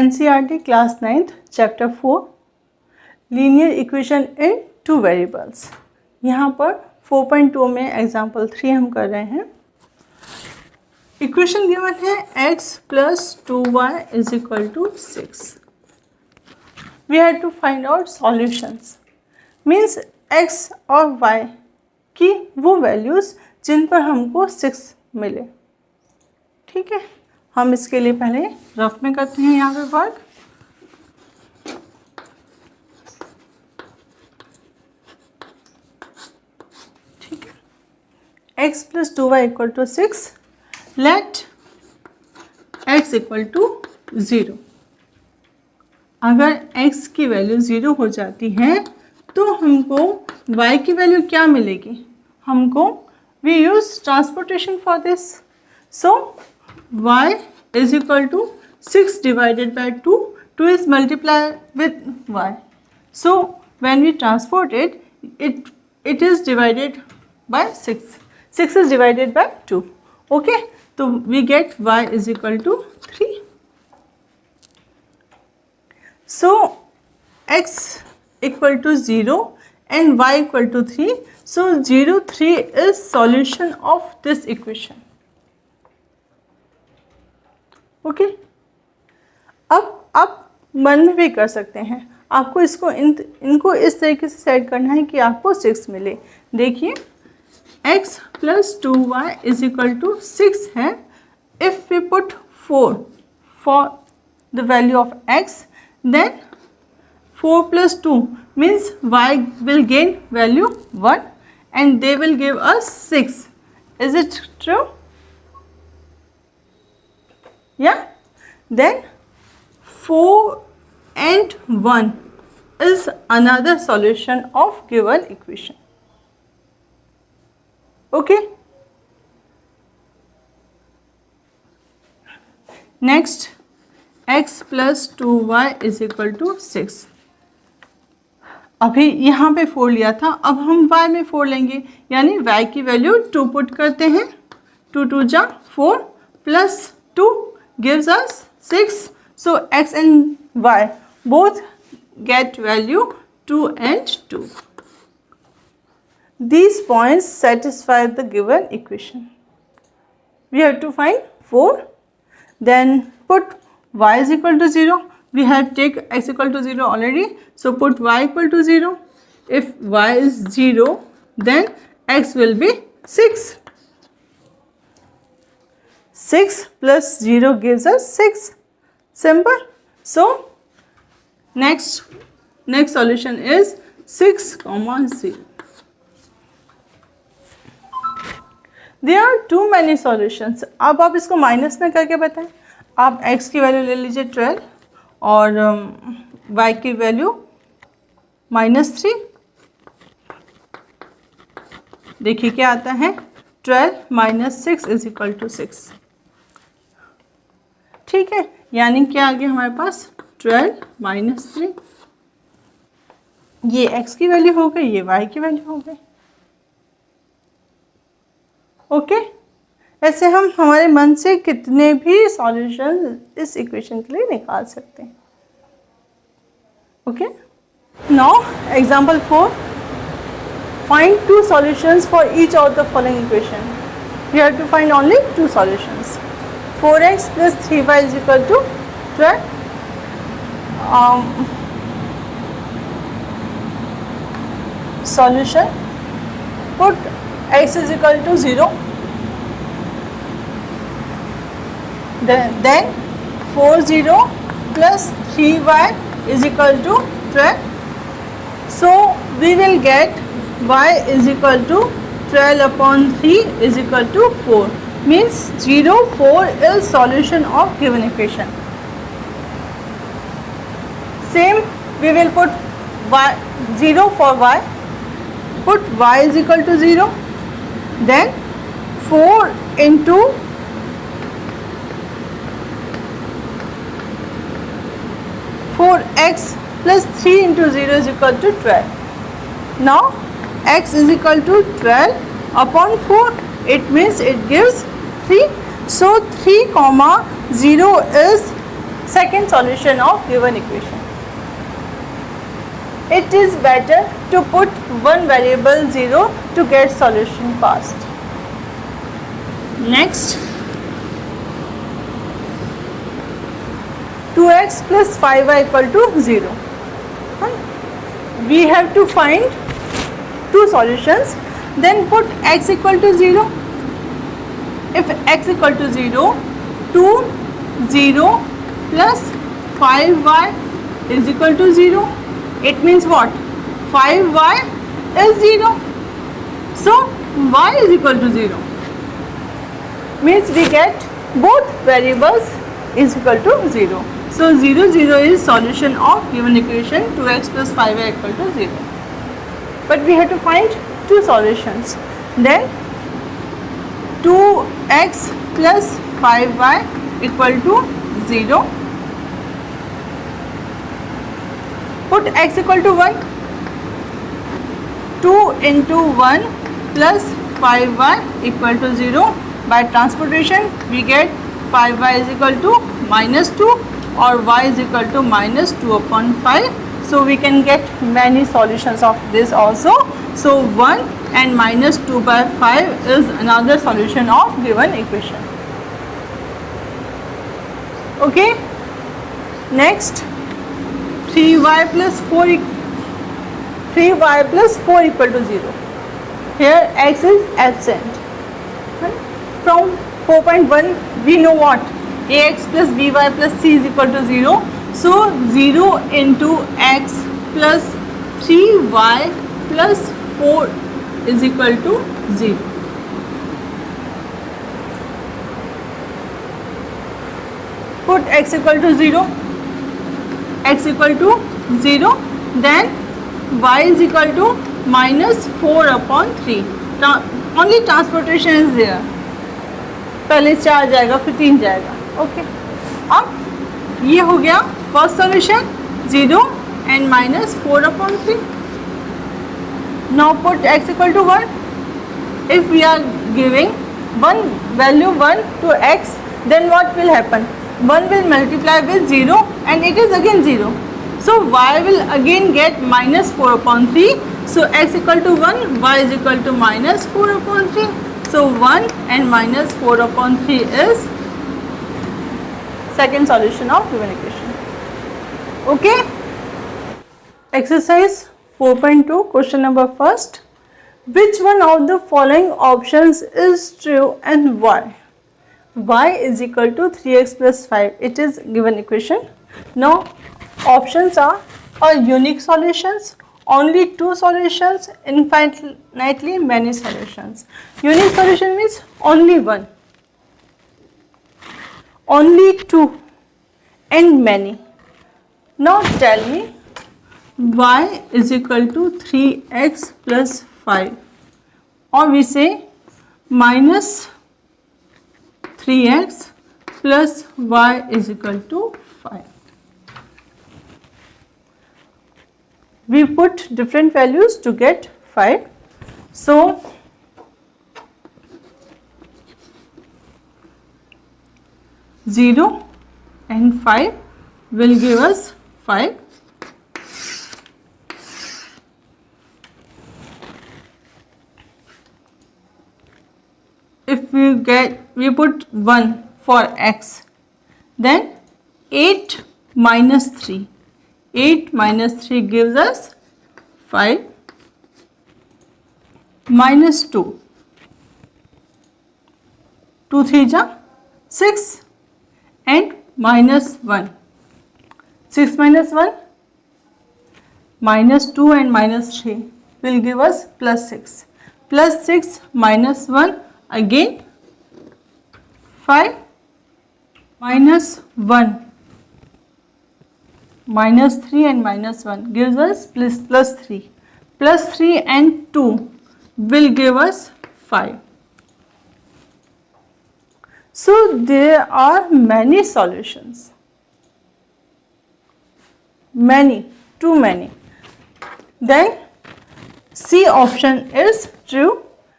NCERT class 9th chapter 4 linear equation in two variables. यहाँ पर 4.2 में एग्जाम्पल 3 हम कर रहे हैं। इक्वेशन गिवन है x + 2y = 6। We have to find out solutions. Means x और y की वो वैल्यूज़ जिन पर हमको 6 मिले। ठीक है, हम इसके लिए पहले रफ में करते हैं यहाँ पे वर्क। ठीक है, x + 2y = 6। Late x = 0। अगर x की वैल्यू 0 हो जाती है तो हमको y की वैल्यू क्या मिलेगी? हमको we use transportation for this. So y = 6 divided by 2. 2 is multiplied with y. So when we transport it, it is divided by 6. 6 is divided by 2. Okay, so we get y = 3. So x = 0 and y = 3. So 0, 3 is solution of this equation. Okay अब मन में भी कर सकते हैं। आपको इसको इनको इस तरीके से सेट करना है कि आपको 6 मिले। देखिए x + 2y = 6 है। If we put 4 for the value of x, then 4 + 2 means y will gain value 1 and they will give us 6. Is it true? Yeah, then 4 and 1 is another solution of given equation. Okay, next x + 2y = 6। अभी यहाँ पे 4 लिया था, अब हम y में 4 लेंगे, यानी y की वैल्यू 2 पुट करते हैं। 2 2 जा 4 + 2 gives us 6. So x and y both get value 2 and 2. These points satisfy the given equation. We have to find 4. Then put y = 0. We have take x = 0 already. So put y = 0. If y is 0, then x will be 6. 6 + 0 gives us 6. Simple. So next solution is 6, 0. There are too many solutions. अब आप इसको minus में करके बताएं। आप x की value ले लीजिए 12 और y की वैल्यू -3। देखिए क्या आता है, 12 - 6 = 6। ठीक है, यानी क्या आ गया हमारे पास 12 - 3। ये x की वैल्यू हो गई, ये y की वैल्यू हो गई। ओके, ऐसे हम हमारे मन से कितने भी सॉल्यूशन इस इक्वेशन के लिए निकाल सकते हैं। Okay, now example 4, find 2 solutions for each of the following equation. We have to find only 2 solutions. 4x + 3y = 12. Solution, put x = 0. Then 4 0 + 3y = 12. So we will get y = 12/3 = 4. Means 0, 4 is solution of given equation. Same, we will put y 0 for y. Put y = 0. Then 4 into 4x + 3 into 0 = 12. Now x = 12/4. It means it gives 3. So 3, 0 is Second solution of given equation. It is better to put one variable 0 to get solution fast. Next, 2x plus 5y equal to 0. We have to find two solutions, then put x equal to 0. If x equal to 0, 2, 0 plus 5y is equal to 0. It means what? 5y is 0. So, y is equal to 0. Means we get both variables is equal to 0. So, 0, 0 is solution of given equation 2x plus 5y equal to 0. But we have to find two solutions. Then, 2x plus 5y equal to 0. Put x equal to 1. 2 into 1 plus 5y equal to 0. By transportation, we get 5y is equal to minus 2 or y is equal to minus 2 upon 5. So, we can get many solutions of this also. So, 1 and minus 2 by 5 is another solution of given equation. Okay. Next, 3y plus 4 equal to 0. Here x is absent. From 4.1 we know what? Ax plus by plus c is equal to 0. So 0 into x plus 3y plus 4 is equal to 0. Put x equal to 0. X equal to 0. Then y is equal to minus 4 upon 3. Only transportation is there. पहले 4 जाएगा फिर 3 जाएगा. Okay. अब ये हो गया first solution 0 and minus 4 upon 3. Now put x equal to 1. If we are giving one value 1 to x, then what will happen? 1 will multiply with 0 and it is again 0. So y will again get minus 4 upon 3. So x equal to 1, y is equal to minus 4 upon 3. So 1 and minus 4 upon 3 is second solution of given equation. Okay. Exercise 4.2, question number first. Which one of the following options is true and why? Y is equal to 3x plus 5. It is given equation. Now options are unique solutions, only two solutions, infinitely many solutions. Unique solution means only one, only two, and many. Now tell me, y is equal to 3x plus 5, or we say minus 3x plus y is equal to 5. We put different values to get 5. So, zero and 5 will give us 5. If we put 1 for x, then 8 minus 3. 8 minus 3 gives us 5, minus 2. 2 3 ja 6 and minus 1. 6 minus 1, minus 2 and minus 3 will give us plus 6. Plus 6 minus 1 again 5, minus 1. Minus 3 and minus 1 gives us plus 3. Plus 3 and 2 will give us 5. So there are many solutions. Many, too many. Then C option is true.